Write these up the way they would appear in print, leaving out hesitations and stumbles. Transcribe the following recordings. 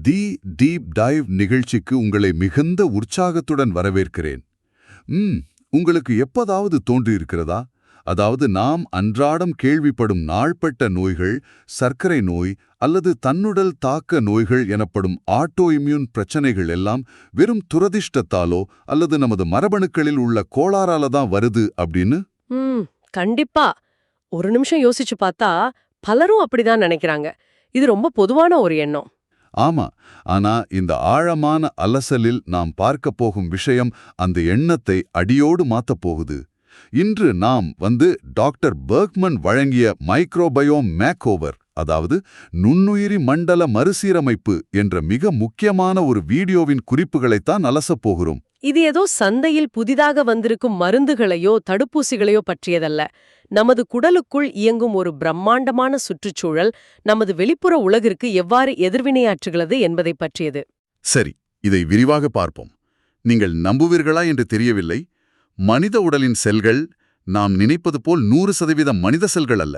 தி deep dive நிகழ்ச்சிக்கு உங்களை மிகுந்த உற்சாகத்துடன் வரவேற்கிறேன். உங்களுக்கு எப்போதாவது தோன்றியிருக்கிறதா? அதாவது நாம் அன்றாடம் கேள்விப்படும் நாள்பட்ட நோய்கள், சர்க்கரை நோய் அல்லது தன்னுடல் தாக்க நோய்கள் எனப்படும் ஆட்டோ இம்யூன் பிரச்சனைகள் எல்லாம் வெறும் துரதிர்ஷ்டத்தாலோ அல்லது நமது மரபணுக்களில் உள்ள கோளாறால தான் வருது அப்படின்னு? கண்டிப்பா. ஒரு நிமிஷம் யோசிச்சு பார்த்தா பலரும் அப்படிதான் நினைக்கிறாங்க. இது ரொம்ப பொதுவான ஒரு எண்ணம். ஆமா, ஆனா இந்த ஆழமான அலசலில் நாம் பார்க்க போகும் விஷயம் அந்த எண்ணத்தை அடியோடு மாத்தப் போகுது. இன்று நாம் டாக்டர் பெர்க்மன் வழங்கிய மைக்ரோபயோம் மேக்ஓவர், அதாவது நுண்ணுயிரி மண்டல மறுசீரமைப்பு என்ற மிக முக்கியமான ஒரு வீடியோவின் குறிப்புகளைத்தான் அலசப் போகிறோம். இது ஏதோ சந்தையில் புதிதாக வந்திருக்கும் மருந்துகளையோ தடுப்பூசிகளையோ பற்றியதல்ல. நமது குடலுக்குள் இயங்கும் ஒரு பிரம்மாண்டமான சுற்றுச்சூழல் நமது வெளிப்புற உலகிற்கு எவ்வாறு எதிர்வினையாற்றுகிறது என்பதை பற்றியது. சரி, இதை விரிவாக பார்ப்போம். நீங்கள் நம்புவீர்களா என்று தெரியவில்லை. மனித உடலின் செல்கள் நாம் நினைப்பது போல் 100% மனித செல்கள் அல்ல.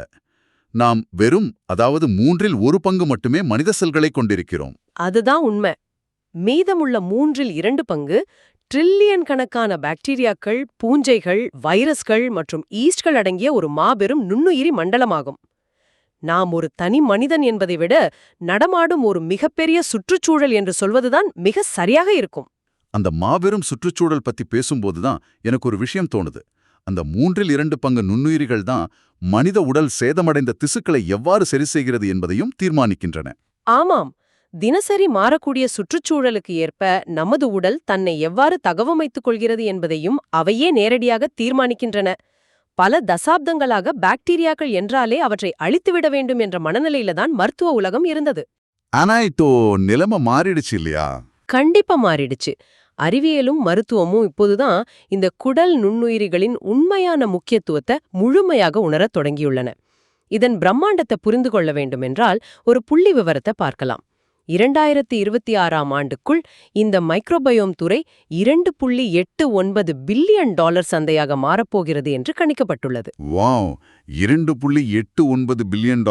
நாம் வெறும் 1/3 மட்டுமே மனித செல்களை கொண்டிருக்கிறோம். அதுதான் உண்மை. மீதமுள்ள 2/3 ட்ரில்லியன் கணக்கான பாக்டீரியாக்கள், பூஞ்சைகள், வைரஸ்கள் மற்றும் ஈஸ்ட்கள் அடங்கிய ஒரு மாபெரும் நுண்ணுயிரி மண்டலமாகும். நாம் ஒரு தனி மனிதன் என்பதை விட நடமாடும் ஒரு மிகப்பெரிய சுற்றுச்சூழல் என்று சொல்வதுதான் மிக சரியாக இருக்கும். அந்த மாபெரும் சுற்றுச்சூழல் பத்தி பேசும்போதுதான் எனக்கு ஒரு விஷயம் தோணுது. அந்த 2/3 நுண்ணுயிரிகள் தான் மனித உடல் சேதமடைந்த திசுக்களை எவ்வாறு சரி செய்கிறது என்பதையும் தீர்மானிக்கின்றன. ஆமாம், தினசரி மாறக்கூடிய சுற்றுச்சூழலுக்கு ஏற்ப நமது உடல் தன்னை எவ்வாறு தகவமைத்துக் கொள்கிறது என்பதையும் அவையே நேரடியாக தீர்மானிக்கின்றன. பல தசாப்தங்களாக பாக்டீரியாக்கள் என்றாலே அவற்றை அழித்துவிட வேண்டும் என்ற மனநிலையில தான் மருத்துவ உலகம் இருந்தது. ஆனா இப்போ நிலைமை மாறிடுச்சு இல்லையா? கண்டிப்பா மாறிடுச்சு. அறிவியலும் மருத்துவமும் இப்போதுதான் இந்த குடல் நுண்ணுயிரிகளின் உண்மையான முக்கியத்துவத்தை முழுமையாக உணரத் தொடங்கியுள்ளன. இதன் பிரம்மாண்டத்தை புரிந்து கொள்ள வேண்டுமென்றால் ஒரு புள்ளி விவரத்தை பார்க்கலாம். 2026ஆம் ஆண்டுக்குள் இந்த மைக்ரோபயோம் துறை $2.89 பில்லியன் சந்தையாக மாறப்போகிறது என்று கணிக்கப்பட்டுள்ளது. Wow, $2.89 billion.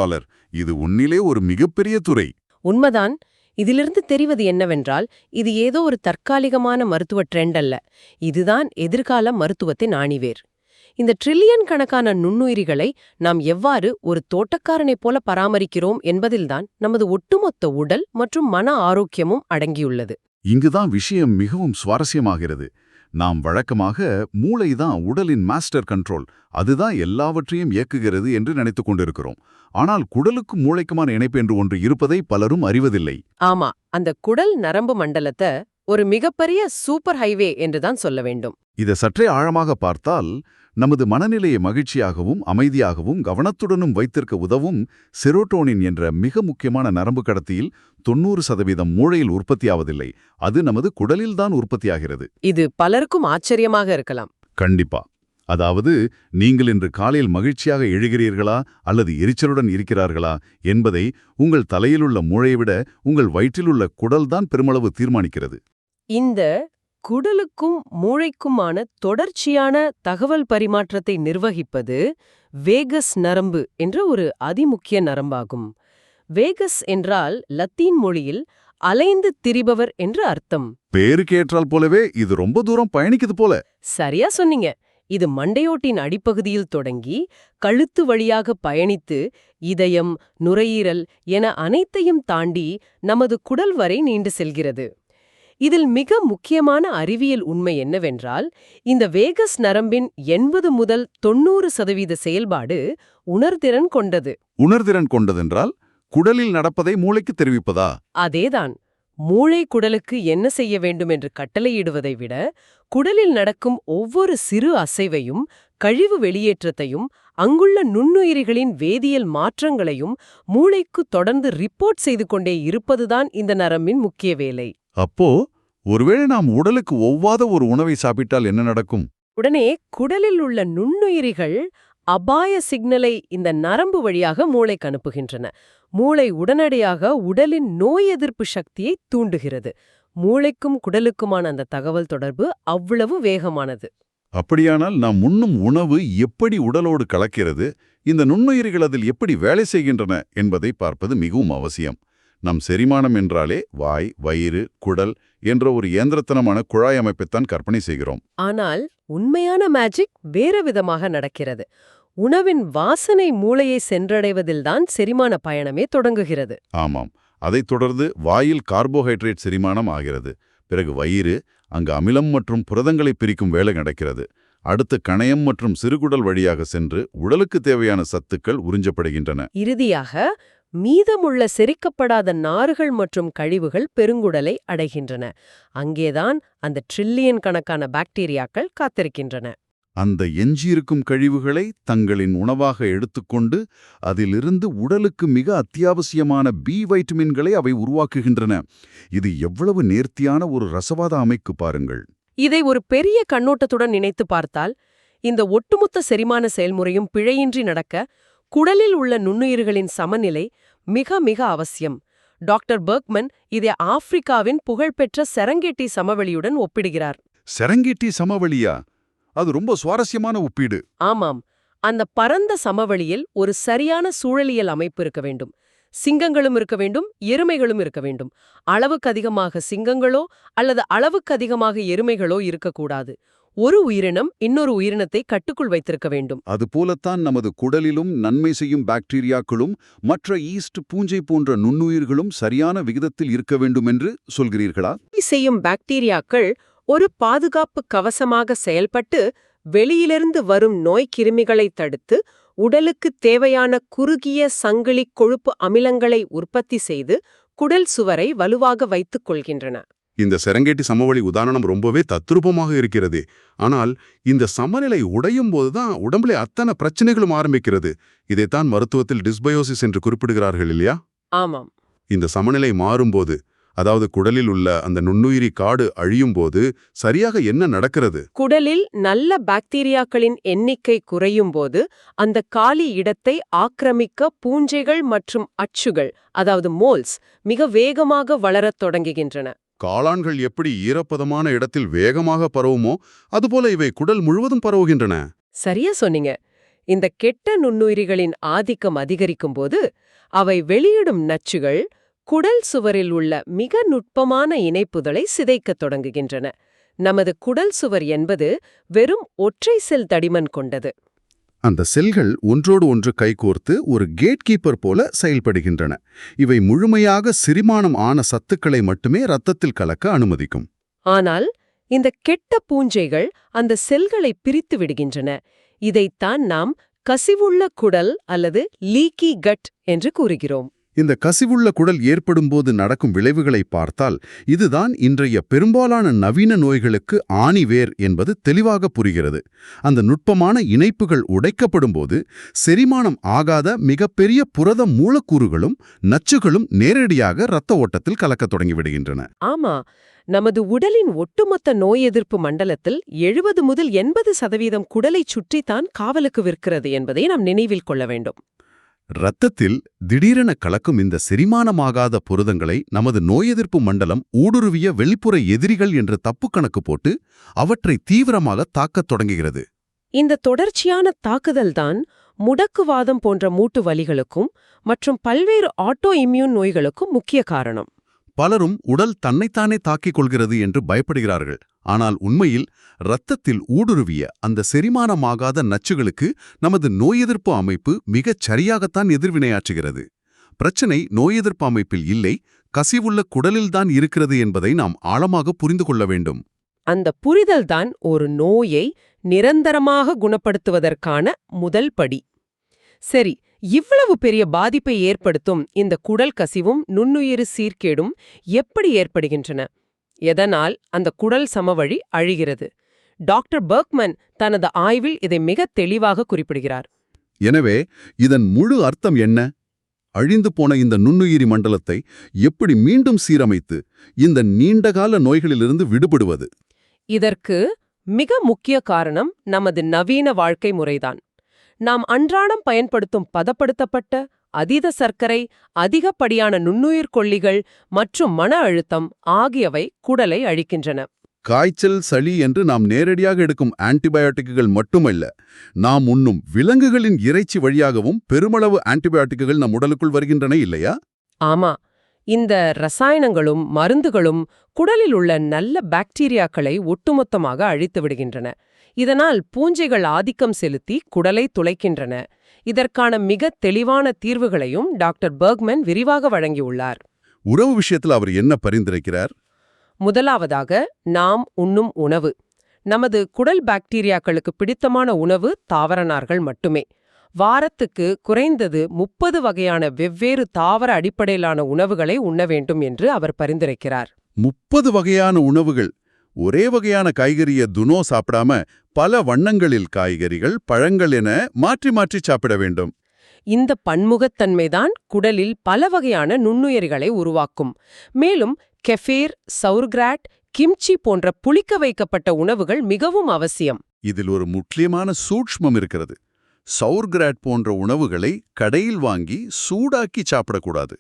இது உண்மையிலே ஒரு மிகப்பெரிய துறை. உண்மைதான். இதிலிருந்து தெரிவது என்னவென்றால், இது ஏதோ ஒரு தற்காலிகமான மருத்துவ ட்ரெண்ட் அல்ல. இதுதான் எதிர்கால மருத்துவத்தின் ஆணிவேர். இந்த ட்ரில்லியன் கணக்கான நுண்ணுயிரிகளை நாம் எவ்வாறு ஒரு தோட்டக்காரனைப் போல பராமரிக்கிறோம் என்பதில்தான் நமது ஒட்டுமொத்த உடல் மற்றும் மன ஆரோக்கியமும் அடங்கியுள்ளது. இங்குதான் விஷயம் மிகவும் சுவாரஸ்யமாகிறது. நாம் வழக்கமாக மூளைதான் உடலின் மாஸ்டர் கண்ட்ரோல், அதுதான் எல்லாவற்றையும் இயக்குகிறது என்று நினைத்துக் கொண்டிருக்கிறோம். ஆனால் குடலுக்கும் மூளைக்குமான இணைப்பு என்று ஒன்று இருப்பதை பலரும் அறிவதில்லை. ஆமா, அந்த குடல் நரம்பு மண்டலத்தை ஒரு மிகப்பெரிய சூப்பர் ஹைவே என்றுதான் சொல்ல வேண்டும். இதை சற்றே ஆழமாக பார்த்தால், நமது மனநிலையை மகிழ்ச்சியாகவும் அமைதியாகவும் கவனத்துடனும் வைத்திருக்க உதவும் செரோட்டோனின் என்ற மிக முக்கியமான நரம்பு கடத்தியில் 90% மூளையில் உற்பத்தியாவதில்லை. அது நமது குடலில்தான் உற்பத்தியாகிறது. இது பலருக்கும் ஆச்சரியமாக இருக்கலாம். கண்டிப்பா. அதாவது, நீங்கள் இன்று காலையில் மகிழ்ச்சியாக எழுகிறீர்களா அல்லது எரிச்சலுடன் இருக்கிறார்களா என்பதை உங்கள் தலையிலுள்ள மூளையை விட உங்கள் வயிற்றிலுள்ள குடல்தான் பெருமளவு தீர்மானிக்கிறது. இந்த குடலுக்கும் மூளைக்குமான தொடர்ச்சியான தகவல் பரிமாற்றத்தை நிர்வகிப்பது வேகஸ் நரம்பு என்ற ஒரு அதிமுக்கிய நரம்பாகும். வேகஸ் என்றால் லத்தீன் மொழியில் அலைந்து திரிபவர் என்று அர்த்தம். பேருக்கு ஏற்றால் போலவே இது ரொம்ப தூரம் பயணிக்குது போல. சரியா சொன்னீங்க. இது மண்டையோட்டின் அடிப்பகுதியில் தொடங்கி கழுத்து வழியாக பயணித்து இதயம், நுரையீரல் என அனைத்தையும் தாண்டி நமது குடல் வரை நீண்டு செல்கிறது. இதில் மிக முக்கியமான அறிவியல் உண்மை என்னவென்றால், இந்த வேகஸ் நரம்பின் 80 முதல் 90% செயல்பாடு உணர்திறன் கொண்டது. உணர்திறன் கொண்டதென்றால் குடலில் நடப்பதை மூளைக்கு தெரிவிப்பதா? அதேதான். மூளை குடலுக்கு என்ன செய்ய வேண்டும் என்று கட்டளையிடுவதை விட, குடலில் நடக்கும் ஒவ்வொரு சிறு அசைவையும், கழிவு வெளியேற்றத்தையும், அங்குள்ள நுண்ணுயிரிகளின் வேதியியல் மாற்றங்களையும் மூளைக்கு தொடர்ந்து ரிப்போர்ட் செய்து கொண்டே இருப்பதுதான் இந்த நரம்பின் முக்கிய வேலை. அப்போ ஒருவேளை நாம் உடலுக்கு ஒவ்வாத ஒரு உணவை சாப்பிட்டால் என்ன நடக்கும்? உடனே குடலில் உள்ள நுண்ணுயிரிகள் அபாய சிக்னலை இந்த நரம்பு வழியாக மூளைக்கு அனுப்புகின்றன. மூளை உடனடியாக உடலின் நோய் எதிர்ப்பு சக்தியை தூண்டுகிறது. மூளைக்கும் குடலுக்குமான அந்த தகவல் தொடர்பு அவ்வளவு வேகமானது. அப்படியானால் நாம் உண்ணும் உணவு எப்படி உடலோடு கலக்கிறது, இந்த நுண்ணுயிரிகள் அதில் எப்படி வேலை செய்கின்றன என்பதை பார்ப்பது மிகவும் அவசியம். நம் செரிமானம் என்றாலே வாய், வயிறு, குடல் என்ற ஒரு இயந்திரத்தனமான குழாய் அமைப்பைத்தான் கற்பனை செய்கிறோம். ஆனால் உண்மையான மேஜிக் வேற விதமாக நடக்கிறது. உணவின் வாசனை மூளையை சென்றடைவதில்தான் செரிமான பயணமே தொடங்குகிறது. ஆமாம். அதைத் தொடர்ந்து வாயில் கார்போஹைட்ரேட் செரிமானம் ஆகிறது. பிறகு வயிறு, அங்கு அமிலம் மற்றும் புரதங்களை பிரிக்கும் வேலை நடக்கிறது. அடுத்து கணையம் மற்றும் சிறுகுடல் வழியாக சென்று உடலுக்கு தேவையான சத்துக்கள் உறிஞ்சப்படுகின்றன. இறுதியாக மீதமுள்ள செரிக்கப்படாத நார்கள் மற்றும் கழிவுகள் பெருங்குடலை அடைகின்றன. அங்கேதான் அந்த ட்ரில்லியன் கணக்கான பாக்டீரியாக்கள் காத்திருக்கின்றன. அந்த எஞ்சியிருக்கும் கழிவுகளை தங்களின் உணவாக எடுத்துக்கொண்டு அதிலிருந்து உடலுக்கு மிக அத்தியாவசியமான பி வைட்டமின்களை அவை உருவாக்குகின்றன. இது எவ்வளவு நேர்த்தியான ஒரு ரசவாத அமைப்பு பாருங்கள். இதை ஒரு பெரிய கண்ணோட்டத்துடன் நினைத்து பார்த்தால், இந்த ஒட்டுமொத்த செரிமான செயல்முறையும் பிழையின்றி நடக்க குடலில் உள்ள நுண்ணுயிர்களின் சமநிலை மிக மிக அவசியம். டாக்டர் பெர்க்மன் இதை ஆப்பிரிக்காவின் புகழ்பெற்ற செரங்கெட்டி சமவெளியுடன் ஒப்பிடுகிறார். செரங்கெட்டி சமவெளியா? அது ரொம்ப சுவாரஸ்யமான ஒப்பீடு. ஆமாம், அந்த பரந்த சமவெளியில் ஒரு சரியான சூழலியல் அமைப்பு இருக்க வேண்டும். சிங்கங்களும் இருக்க வேண்டும், எருமைகளும் இருக்க வேண்டும். அளவுக்கு அதிகமாக சிங்கங்களோ அல்லது அளவுக்கு அதிகமாக எருமைகளோ இருக்கக்கூடாது. ஒரு உயிரினம் இன்னொரு உயிரினத்தை கட்டுக்குள் வைத்திருக்க வேண்டும். அதுபோலத்தான் நமது குடலிலும் நன்மை செய்யும் பாக்டீரியாக்களும் மற்ற ஈஸ்ட், பூஞ்சை போன்ற நுண்ணுயிர்களும் சரியான விகிதத்தில் இருக்க வேண்டும் என்று சொல்கிறீர்களா? செய்யும் பாக்டீரியாக்கள் ஒரு பாதுகாப்பு கவசமாக செயல்பட்டு வெளியிலிருந்து வரும் நோய்க்கிருமிகளை தடுத்து உடலுக்கு தேவையான குறுகிய சங்கிலி கொழுப்பு அமிலங்களை உற்பத்தி செய்து குடல் சுவரை வலுவாக வைத்துக் கொள்கின்றன. இந்த செரங்கேட்டி சமவெளி உதாரணம் ரொம்பவே தத்ரூபமாக இருக்கிறது. ஆனால் இந்த சமநிலை உடையும் போதுதான் உடம்புல அத்தனை பிரச்சனைகளும் ஆரம்பிக்கிறது. இதைத்தான் மருத்துவத்தில் டிஸ்பயோசிஸ் என்று குறிப்பிடுகிறார்கள் இல்லையா? ஆமாம். இந்த சமநிலை மாறும்போது, அதாவது குடலில் உள்ள அந்த நுண்ணுயிரி காடு அழியும் போது சரியாக என்ன நடக்கிறது? குடலில் நல்ல பாக்டீரியாக்களின் எண்ணிக்கை குறையும் போது அந்த காலி இடத்தை ஆக்கிரமிக்க பூஞ்சைகள் மற்றும் அச்சுகள், அதாவது மோல்ஸ், மிக வேகமாக வளரத் தொடங்குகின்றன. காளான்கள் எப்படி ஈரப்பதமான இடத்தில் வேகமாக பரவுமோ அதுபோல இவை குடல் முழுவதும் பரவுகின்றன. சரியா சொன்னீங்க. இந்த கெட்ட நுண்ணுயிரிகளின் ஆதிக்கம் அதிகரிக்கும் போது அவை வெளியிடும் நச்சுகள் குடல் சுவரில் உள்ள மிக நுட்பமான இணைப்புகளை சிதைக்கத் தொடங்குகின்றன. நமது குடல் சுவர் என்பது வெறும் ஒற்றை செல் தடிமன் கொண்டது. அந்த செல்கள் ஒன்றோடு ஒன்று கைகோர்த்து ஒரு கேட்கீப்பர் போல செயல்படுகின்றன. இவை முழுமையாக செரிமானம் ஆன சத்துக்களை மட்டுமே இரத்தத்தில் கலக்க அனுமதிக்கும். ஆனால் இந்த கெட்ட பூஞ்சைகள் அந்த செல்களை பிரித்து விடுகின்றன. இதைத்தான் நாம் கசிவுள்ள குடல் அல்லது லீக்கி கட் என்று கூறுகிறோம். இந்த கசிவுள்ள குடல் ஏற்படும்போது நடக்கும் விளைவுகளை பார்த்தால் இதுதான் இன்றைய பெரும்பாலான நவீன நோய்களுக்கு ஆணிவேர் என்பது தெளிவாக புரிகிறது. அந்த நுட்பமான இணைப்புகள் உடைக்கப்படும்போது செரிமானம் ஆகாத மிகப்பெரிய புரத மூலக்கூறுகளும் நச்சுகளும் நேரடியாக இரத்த ஓட்டத்தில் கலக்கத் தொடங்கிவிடுகின்றன. ஆமா, நமது உடலின் ஒட்டுமொத்த நோய் எதிர்ப்பு மண்டலத்தில் 70 முதல் 80% குடலை சுற்றித்தான் காவலுக்கு விற்கிறது என்பதை நாம் நினைவில் கொள்ள வேண்டும். இரத்தத்தில் திடீரென கலக்கும் இந்த செரிமானமாகாத புரதங்களை நமது நோய் எதிர்ப்பு மண்டலம் ஊடுருவிய வெளிப்புற எதிரிகள் என்று தப்பு கணக்கு போட்டு அவற்றை தீவிரமாக தாக்கத் தொடங்குகிறது. இந்த தொடர்ச்சியான தாக்குதல்தான் முடக்குவாதம் போன்ற மூட்டு வலிகளுக்கும் மற்றும் பல்வேறு ஆட்டோ இம்யூன் நோய்களுக்கும் முக்கிய காரணம். பலரும் உடல் தன்னைத்தானே தாக்கிக் கொள்கிறது என்று பயப்படுகிறார்கள். ஆனால் உண்மையில் இரத்தத்தில் ஊடுருவிய அந்த செரிமானமாகாத நச்சுகளுக்கு நமது நோய் எதிர்ப்பு அமைப்பு மிகச் சரியாகத்தான் எதிர்வினையாற்றுகிறது. பிரச்சனை நோய் எதிர்ப்பு அமைப்பில் இல்லை, கசிவுள்ள குடலில்தான் இருக்கிறது என்பதை நாம் ஆழமாக புரிந்து கொள்ள வேண்டும். அந்த புரிதல்தான் ஒரு நோயை நிரந்தரமாக குணப்படுத்துவதற்கான முதல் படி. சரி, இவ்வளவு பெரிய பாதிப்பை ஏற்படுத்தும் இந்த குடல் கசிவும் நுண்ணுயிர் சீர்கேடும் எப்படி ஏற்படுகின்றன? எதனால் அந்த குடல் சமவழி அழிகிறது? டாக்டர் பெர்க்மன் தனது ஆய்வில் இதை மிக தெளிவாக குறிப்பிடுகிறார். எனவே இதன் முழு அர்த்தம் என்ன? அழிந்து போன இந்த நுண்ணுயிரி மண்டலத்தை எப்படி மீண்டும் சீரமைத்து இந்த நீண்டகால நோய்களிலிருந்து விடுபடுவது? இதற்கு மிக முக்கிய காரணம் நமது நவீன வாழ்க்கை முறைதான். நாம் அன்றாடம் பயன்படுத்தும் பதப்படுத்தப்பட்ட அதீத சர்க்கரை, அதிகப்படியான நுண்ணுயிர் கொல்லிகள் மற்றும் மன அழுத்தம் ஆகியவை குடலை அழிக்கின்றன. காய்ச்சல், சளி என்று நாம் நேரடியாக எடுக்கும் ஆன்டிபயோட்டிக்குகள் மட்டுமல்ல, நாம் உண்ணும் விலங்குகளின் இறைச்சி வழியாகவும் பெருமளவு ஆன்டிபயோட்டிக்குகள் நம் உடலுக்குள் வருகின்றன இல்லையா? ஆமா, இந்த ரசாயனங்களும் மருந்துகளும் குடலில் உள்ள நல்ல பாக்டீரியாக்களை ஒட்டுமொத்தமாக அழித்து விடுகின்றன. இதனால் பூஞ்சைகள் ஆதிக்கம் செலுத்தி குடலை துளைக்கின்றன. இதற்கான மிக தெளிவான தீர்வுகளையும் டாக்டர் பெர்க்மன் விரிவாக வழங்கியுள்ளார். உறவு விஷயத்தில் அவர் என்ன பரிந்துரைக்கிறார்? முதலாவதாக, நாம் உண்ணும் உணவு. நமது குடல் பாக்டீரியாக்களுக்கு பிடித்தமான உணவு தாவரநார்கள் மட்டுமே. வாரத்துக்கு குறைந்தது 30 வகையான வெவ்வேறு தாவர அடிப்படையிலான உணவுகளை உண்ண வேண்டும் என்று அவர் பரிந்துரைக்கிறார். 30 வகையான உணவுகள். ஒரே வகையான காய்கறியை தினம் சாப்பிடாம பல வண்ணங்களில் காய்கறிகள், பழங்கள் என மாற்றி மாற்றி சாப்பிட வேண்டும். இந்த பன்முகத்தன்மைதான் குடலில் பல வகையான நுண்ணுயிரிகளை உருவாக்கும். மேலும் கெஃபீர், சவுர்கிராட், கிம்ச்சி போன்ற புளிக்க வைக்கப்பட்ட உணவுகள் மிகவும் அவசியம். இதில் ஒரு முக்கியமான சூட்ச்மம் இருக்கிறது. சவுர்கிராட் போன்ற உணவுகளை கடையில் வாங்கி சூடாக்கி சாப்பிடக்கூடாது.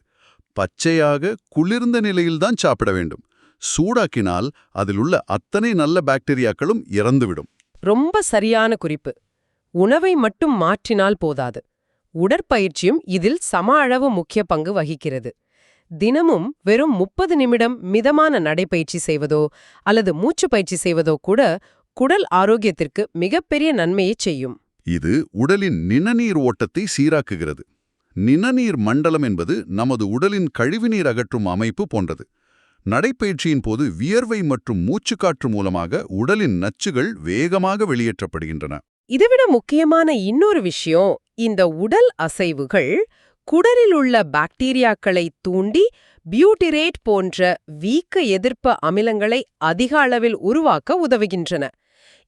பச்சையாக குளிர்ந்த நிலையில்தான் சாப்பிட வேண்டும். சூடாக்கினால் அதில் உள்ள அத்தனை நல்ல பாக்டீரியாக்களும் இறந்துவிடும். ரொம்ப சரியான குறிப்பு. உணவை மட்டும் மாற்றினால் போதாது. உடற்பயிற்சியும் இதில் சம அளவு முக்கிய பங்கு வகிக்கிறது. தினமும் வெறும் 30 நிமிடம் மிதமான நடைப்பயிற்சி செய்வதோ அல்லது மூச்சு பயிற்சி செய்வதோ கூட குடல் ஆரோக்கியத்திற்கு மிகப்பெரிய நன்மையை செய்யும். இது உடலின் நிணநீர் ஓட்டத்தை சீராக்குகிறது. நிணநீர் மண்டலம் என்பது நமது உடலின் கழிவுநீர் அகற்றும் அமைப்பு போன்றது. நடைப்பயிற்சியின் போது வியர்வை மற்றும் மூச்சுக்காற்று மூலமாக உடலின் நச்சுகள் வேகமாக வெளியேற்றப்படுகின்றன. இதைவிட முக்கியமான இன்னொரு விஷயம், இந்த உடல் அசைவுகள் குடலில் உள்ள பாக்டீரியாக்களை தூண்டி பியூட்டிரேட் போன்ற வீக்க எதிர்ப்பு அமிலங்களை அதிக அளவில் உருவாக்க உதவுகின்றன.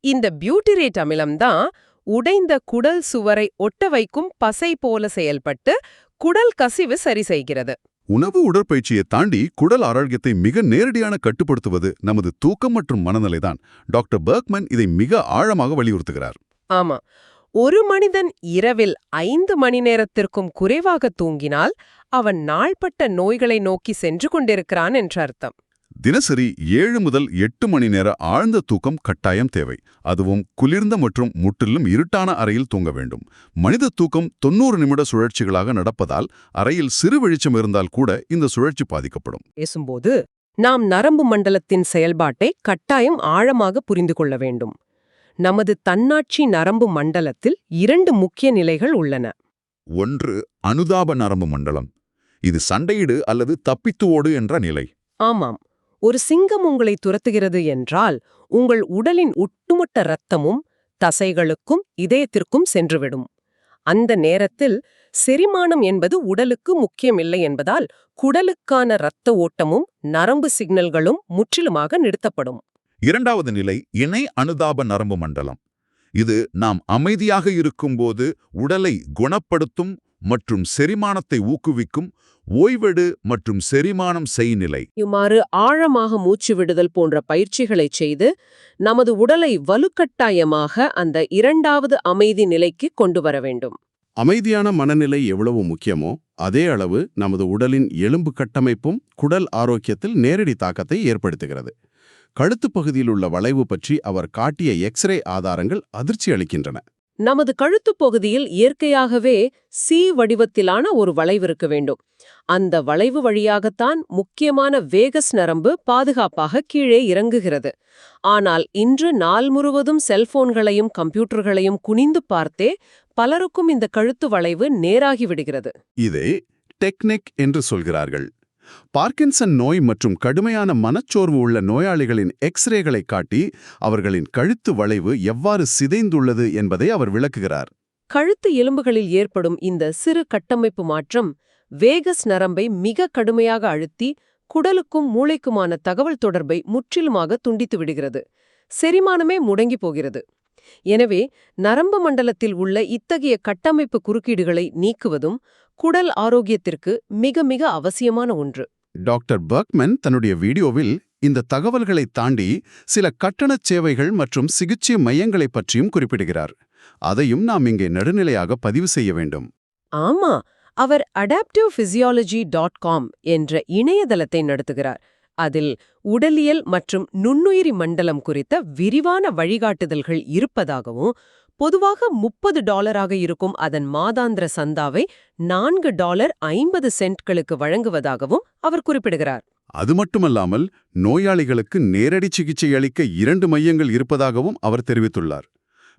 இந்த பியூட்டிரேட் அமிலம்தான் உடைந்த குடல் சுவரை ஒட்ட வைக்கும் பசை போல செயல்பட்டு குடல் கசிவு சரி செய்கிறது. உணவு உடற்பயிற்சியை தாண்டி குடல் ஆரோக்கியத்தை மிக நேரடியான கட்டுப்படுத்துவது நமது தூக்கம் மற்றும் மனநிலைதான். டாக்டர் பெர்க்மன் இதை மிக ஆழமாக வலியுறுத்துகிறார். ஆமா, ஒரு மனிதன் இரவில் 5 மணி நேரத்திற்கும் குறைவாக தூங்கினால் அவன் நாள்பட்ட நோய்களை நோக்கி சென்று கொண்டிருக்கிறான் என்ற அர்த்தம். தினசரி 7 முதல் 8 மணி நேர ஆழ்ந்த தூக்கம் கட்டாயம் தேவை. அதுவும் குளிர்ந்த மற்றும் முற்றிலும் இருட்டான அறையில் தூங்க வேண்டும். மனித தூக்கம் 90 நிமிட சுழற்சிகளாக நடப்பதால் அறையில் சிறு வெளிச்சம் இருந்தால் கூட இந்த சுழற்சி பாதிக்கப்படும். பேசும்போது நாம் நரம்பு மண்டலத்தின் செயல்பாட்டை கட்டாயம் ஆழமாக புரிந்து கொள்ள வேண்டும். நமது தன்னாட்சி நரம்பு மண்டலத்தில் 2 முக்கிய நிலைகள் உள்ளன. ஒன்று அனுதாப நரம்பு மண்டலம். இது சண்டையிடு அல்லது தப்பித்து ஓடு என்ற நிலை. ஆமாம், ஒரு சிங்கம் உங்களை துரத்துகிறது என்றால் உங்கள் உடலின் ஒட்டுமொத்த இரத்தமும் தசைகளுக்கும் இதயத்திற்கும் சென்றுவிடும். அந்த நேரத்தில் செரிமானம் என்பது உடலுக்கு முக்கியமில்லை என்பதால் குடலுக்கான இரத்த ஓட்டமும் நரம்பு சிக்னல்களும் முற்றிலுமாக நிறுத்தப்படும். இரண்டாவது நிலை இணை அனுதாப நரம்பு மண்டலம். இது நாம் அமைதியாக இருக்கும்போது உடலை குணப்படுத்தும் மற்றும் செரிமானத்தை ஊக்குவிக்கும் ஓய்வெடு மற்றும் செரிமானம் செய்நிலை. இவ்வாறு ஆழமாக மூச்சு விடுதல் போன்ற பயிற்சிகளைச் செய்து நமது உடலை வலுக்கட்டாயமாக அந்த 2வது அமைதி நிலைக்கு கொண்டு வர வேண்டும். அமைதியான மனநிலை எவ்வளவு முக்கியமோ அதே அளவு நமது உடலின் எலும்பு கட்டமைப்பும் குடல் ஆரோக்கியத்தில் நேரடி தாக்கத்தை ஏற்படுத்துகிறது. கழுத்து பகுதியில் உள்ள வளைவு பற்றி அவர் காட்டிய எக்ஸ்ரே ஆதாரங்கள் அதிர்ச்சி அளிக்கின்றன. நமது கழுத்துப் பகுதியில் இயற்கையாகவே சி வடிவத்திலான ஒரு வளைவு இருக்க வேண்டும். அந்த வளைவு வழியாகத்தான் முக்கியமான வேகஸ் நரம்பு பாதுகாப்பாக கீழே இறங்குகிறது. ஆனால் இன்று நாள் முழுவதும் செல்போன்களையும் கம்ப்யூட்டர்களையும் குனிந்து பார்த்தே பலருக்கும் இந்த கழுத்து வளைவு நேராகி விடுகிறது. இதை டெக்னிக் என்று சொல்கிறார்கள். பார்க்கின்சன் நோய் மற்றும் கடுமையான மனச்சோர்வு உள்ள நோயாளிகளின் எக்ஸ்ரேகளை காட்டி அவர்களின் கழுத்து வளைவு எவ்வாறு சிதைந்துள்ளது என்பதை அவர் விளக்குகிறார். கழுத்து எலும்புகளில் ஏற்படும் இந்த சிறு கட்டமைப்பு மாற்றம் வேகஸ் நரம்பை மிக கடுமையாக அழுத்தி குடலுக்கும் மூளைக்குமான தகவல் தொடர்பை முற்றிலுமாக துண்டித்து விடுகிறது. செரிமானமே முடங்கி போகிறது. எனவே நரம்பு மண்டலத்தில் உள்ள இத்தகைய கட்டமைப்பு குறுக்கீடுகளை நீக்குவதும் குடல் ஆரோக்கியத்திற்கு மிக மிக அவசியமான ஒன்று. டாக்டர் பெர்க்மன் தன்னுடைய வீடியோவில் இந்த தகவல்களை தாண்டி சில கட்டணச் சேவைகள் மற்றும் சிகிச்சை மையங்களை பற்றியும் குறிப்பிடுகிறார். அதையும் நாம் இங்கே நடுநிலையாக பதிவு செய்ய வேண்டும். ஆமா, அவர் adaptivephysiology.com என்ற இணையதளத்தை நடத்துகிறார். அதில் உடலியல் மற்றும் நுண்ணுயிரி மண்டலம் குறித்த விரிவான வழிகாட்டுதல்கள் இருப்பதாகவும் பொதுவாக $30 இருக்கும் அதன் மாதாந்திர சந்தாவை $4.50 வழங்குவதாகவும் அவர் குறிப்பிடுகிறார். அது மட்டுமல்லாமல் நோயாளிகளுக்கு நேரடி சிகிச்சை அளிக்க 2 மையங்கள் இருப்பதாகவும் அவர் தெரிவித்துள்ளார்.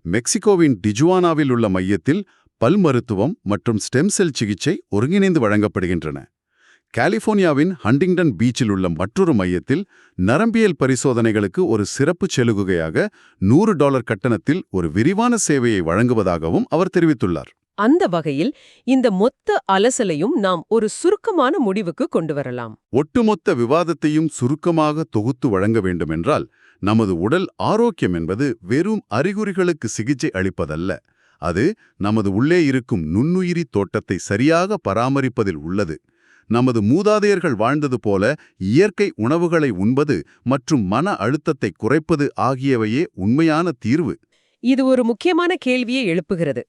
மெக்சிகோவின் டிஜுவானாவில் உள்ள மையத்தில் பல் மருத்துவம் மற்றும் ஸ்டெம் செல் சிகிச்சை ஒருங்கிணைந்து வழங்கப்படுகின்றன. கலிபோர்னியாவின் ஹண்டிங்டன் பீச்சில் உள்ள மற்றொரு மையத்தில் நரம்பியல் பரிசோதனைகளுக்கு ஒரு சிறப்பு சலுகையாக $100 கட்டணத்தில் ஒரு விரிவான சேவையை வழங்குவதாகவும் அவர் தெரிவித்துள்ளார். அந்த வகையில் இந்த மொத்த அலசலையும் நாம் ஒரு சுருக்கமான முடிவுக்கு கொண்டு வரலாம். ஒட்டுமொத்த விவாதத்தையும் சுருக்கமாக தொகுத்து வழங்க வேண்டுமென்றால், நமது உடல் ஆரோக்கியம் என்பது வெறும் அறிகுறிகளுக்கு சிகிச்சை அளிப்பதல்ல. அது நமது உள்ளே இருக்கும் நுண்ணுயிரி தோட்டத்தை சரியாக பராமரிப்பதில் உள்ளது. நமது மூதாதையர்கள் வாழ்ந்தது போல இயற்கை உணவுகளை உண்பது மற்றும் மன அழுத்தத்தை குறைப்பது ஆகியவையே உண்மையான தீர்வு. இது ஒரு முக்கியமான கேள்வியை எழுப்புகிறது.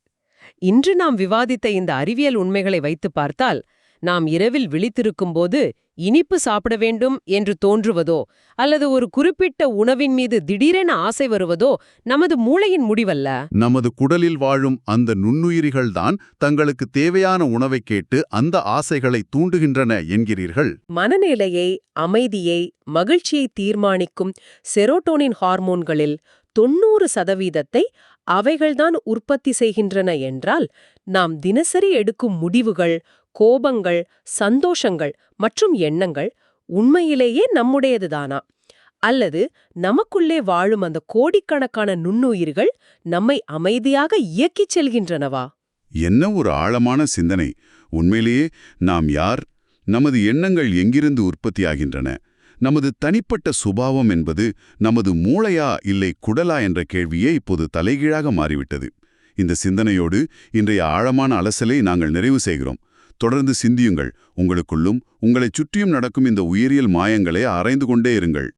இன்று நாம் விவாதித்த இந்த அறிவியல் உண்மைகளை வைத்து பார்த்தால், நாம் இரவில் விழித்திருக்கும்போது இனிப்பு சாப்பிட வேண்டும் என்று தோன்றுவதோ அல்லது ஒரு குறிப்பிட்ட உணவின் மீது திடீரென ஆசை வருவதோ நமது மூளையின் முடிவல்ல. நமது குடலில் வாழும் அந்த நுண்ணுயிரிகள்தான் தங்களுக்கு தேவையான உணவை கேட்டு அந்த ஆசைகளை தூண்டுகின்றன என்கிறீர்கள். மனநிலையை, அமைதியை, மகிழ்ச்சியை தீர்மானிக்கும் செரோட்டோனின் ஹார்மோன்களில் 90% அவைகள்தான் உற்பத்தி செய்கின்றன என்றால், நாம் தினசரி எடுக்கும் முடிவுகள், கோபங்கள், சந்தோஷங்கள் மற்றும் எண்ணங்கள் உண்மையிலேயே நம்முடையதுதானா? அல்லது நமக்குள்ளே வாழும் அந்த கோடிக்கணக்கான நுண்ணுயிர்கள் நம்மை அமைதியாக இயக்கிச் செல்கின்றனவா? என்ன ஒரு ஆழமான சிந்தனை! உண்மையிலேயே நாம் யார்? நமது எண்ணங்கள் எங்கிருந்து உற்பத்தியாகின்றன? நமது தனிப்பட்ட சுபாவம் என்பது நமது மூளையா இல்லை குடலா என்ற கேள்வியே இப்போது தலைகீழாக மாறிவிட்டது. இந்த சிந்தனையோடு இன்றைய ஆழமான அலசலை நாங்கள் நிறைவு செய்கிறோம். தொடர்ந்து சிந்தியுங்கள். உங்களுக்குள்ளும் உங்களைச் சுற்றியும் நடக்கும் இந்த உயிரியல் மாயங்களை ஆராய்ந்து கொண்டே இருங்கள்.